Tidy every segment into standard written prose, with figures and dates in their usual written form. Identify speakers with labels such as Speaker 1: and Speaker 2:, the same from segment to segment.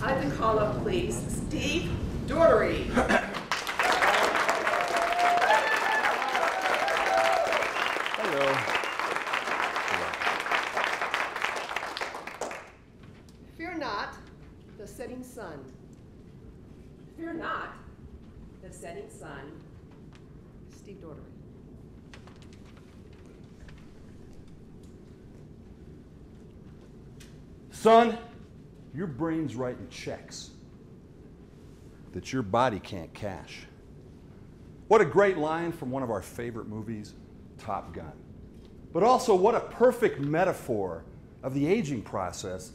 Speaker 1: I'd like to call up, please, Steve Doherty.
Speaker 2: Hello.
Speaker 1: Fear not the setting sun. Fear not the setting sun. Steve Doherty.
Speaker 2: Son, your brain's writing checks that your body can't cash. What a great line from one of our favorite movies, Top Gun. But also, what a perfect metaphor of the aging process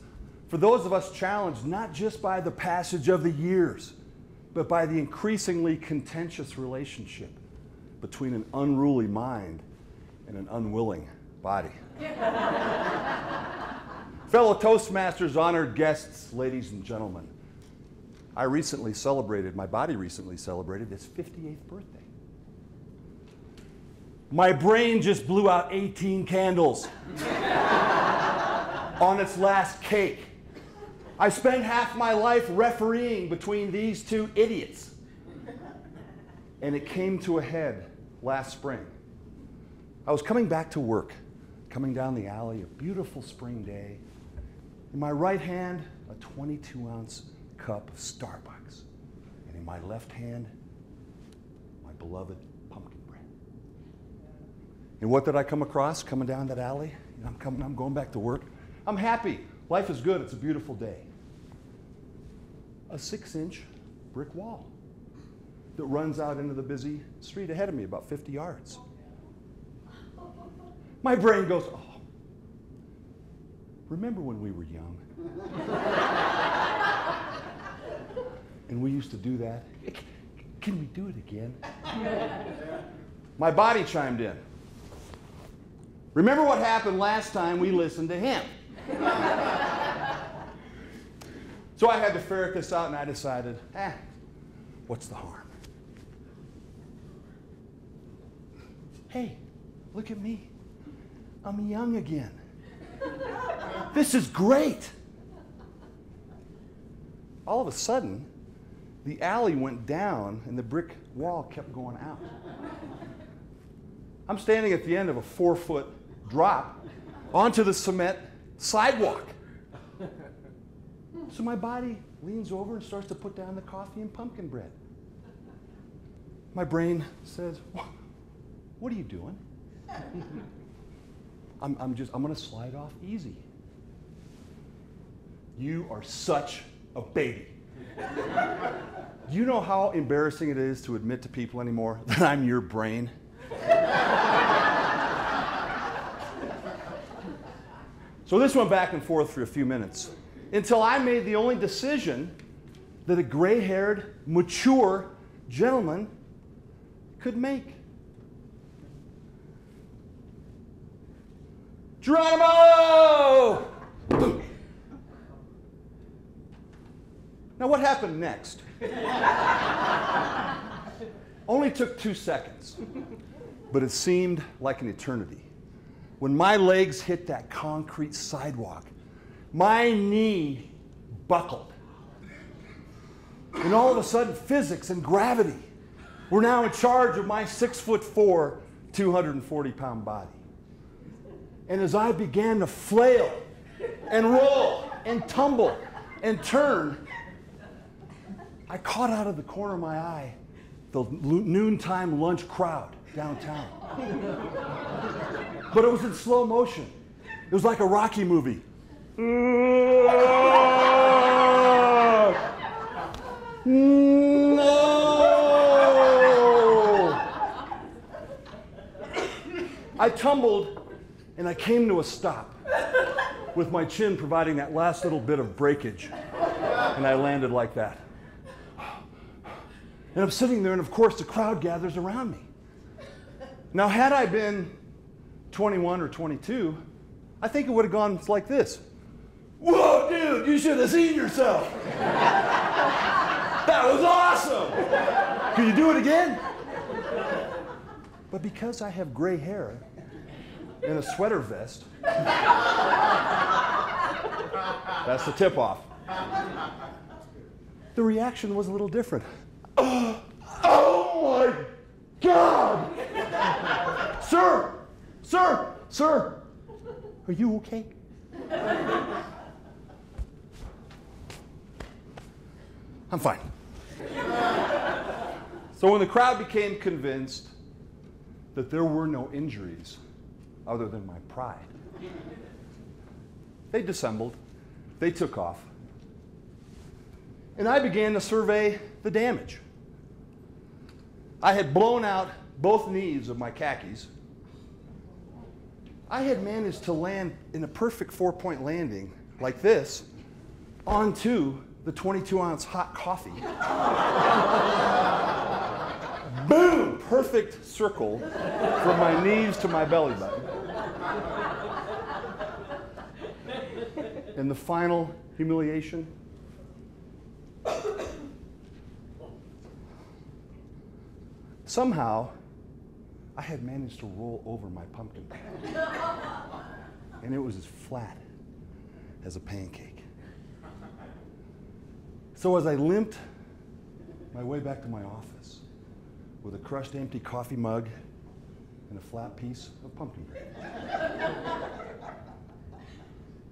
Speaker 2: for those of us challenged not just by the passage of the years, but by the increasingly contentious relationship between an unruly mind and an unwilling body. Fellow Toastmasters, honored guests, ladies and gentlemen, my body recently celebrated its 58th birthday. My brain just blew out 18 candles on its last cake. I spent half my life refereeing between these two idiots. And it came to a head last spring. I was coming back to work, coming down the alley, a beautiful spring day. In my right hand, a 22-ounce cup of Starbucks. And in my left hand, my beloved pumpkin bread. And what did I come across coming down that alley? I'm going back to work. I'm happy. Life is good. It's a beautiful day. A 6-inch brick wall that runs out into the busy street ahead of me, about 50 yards. My brain goes, oh, remember when we were young? And we used to do that? Can we do it again? My body chimed in. Remember what happened last time we listened to him? So I had to ferret this out, and I decided, what's the harm? Hey, look at me. I'm young again. This is great. All of a sudden, the alley went down and the brick wall kept going out. I'm standing at the end of a 4-foot drop onto the cement sidewalk. So my body leans over and starts to put down the coffee and pumpkin bread. My brain says, what are you doing? I'm going to slide off easy. You are such a baby. Do you know how embarrassing it is to admit to people anymore that I'm your brain? So this went back and forth for a few minutes until I made the only decision that a gray-haired, mature gentleman could make. Geronimo! Now what happened next? Only took 2 seconds, but it seemed like an eternity. When my legs hit that concrete sidewalk, my knee buckled. And all of a sudden, physics and gravity were now in charge of my 6'4", 240-pound body. And as I began to flail and roll and tumble and turn, I caught out of the corner of my eye the noontime lunch crowd downtown. But it was in slow motion. It was like a Rocky movie. No! I tumbled and I came to a stop with my chin providing that last little bit of breakage. And I landed like that. And I'm sitting there, and of course the crowd gathers around me. Now, had I been 21 or 22, I think it would have gone like this. Whoa, dude, you should have seen yourself. That was awesome. Can you do it again? But because I have gray hair and a sweater vest, that's the tip-off. the reaction was a little different. Oh my God! Sir! Sir! Sir! Are you okay? I'm fine. So when the crowd became convinced that there were no injuries other than my pride, they dissembled, they took off, and I began to survey the damage. I had blown out both knees of my khakis. I had managed to land in a perfect 4-point landing like this onto the 22-ounce hot coffee. Boom! Perfect circle from my knees to my belly button. And the final humiliation. Somehow, I had managed to roll over my pumpkin bread. And it was as flat as a pancake. So as I limped my way back to my office with a crushed empty coffee mug and a flat piece of pumpkin bread,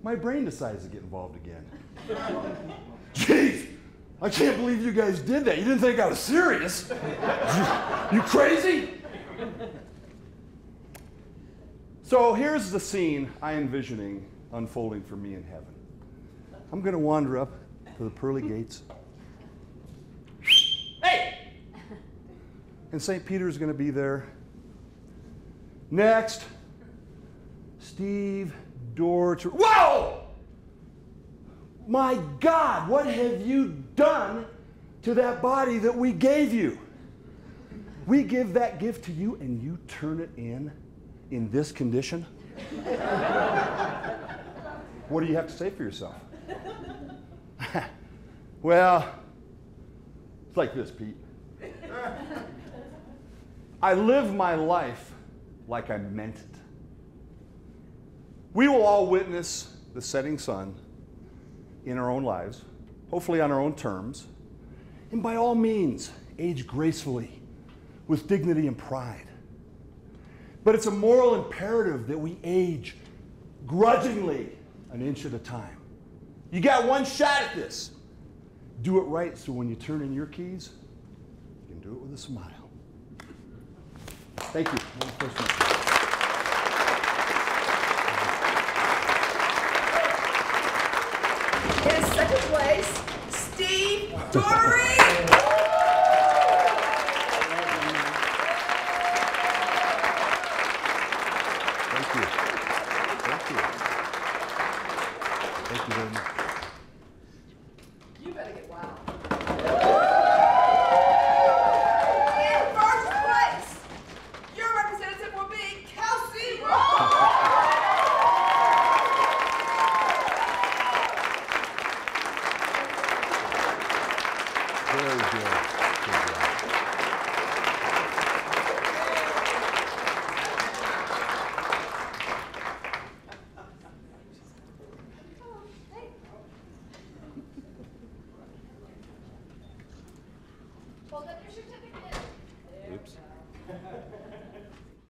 Speaker 2: my brain decides to get involved again. Jeez, I can't believe you guys did that. You didn't think I was serious. You crazy? So here's the scene I'm envisioning unfolding for me in heaven. I'm going to wander up to the pearly gates. Hey! And St. Peter's going to be there. Next, Steve Doherty. Whoa! My God, what have you done to that body that we gave you? We give that gift to you and you turn it in this condition? What do you have to say for yourself? Well, it's like this, Pete. I live my life like I meant it. We will all witness the setting sun in our own lives, hopefully on our own terms, and by all means, age gracefully, with dignity and pride. But it's a moral imperative that we age grudgingly an inch at a time. You got one shot at this. Do it right so when you turn in your keys, you can do it with a smile. Thank you.
Speaker 1: In second place, Steve Doherty.
Speaker 2: Thank you. Thank you. Thank you very much.
Speaker 1: You better get wild. In first place, your representative will be Kelsey Rowe.
Speaker 2: Very good. Good job.
Speaker 3: Hold up your certificate.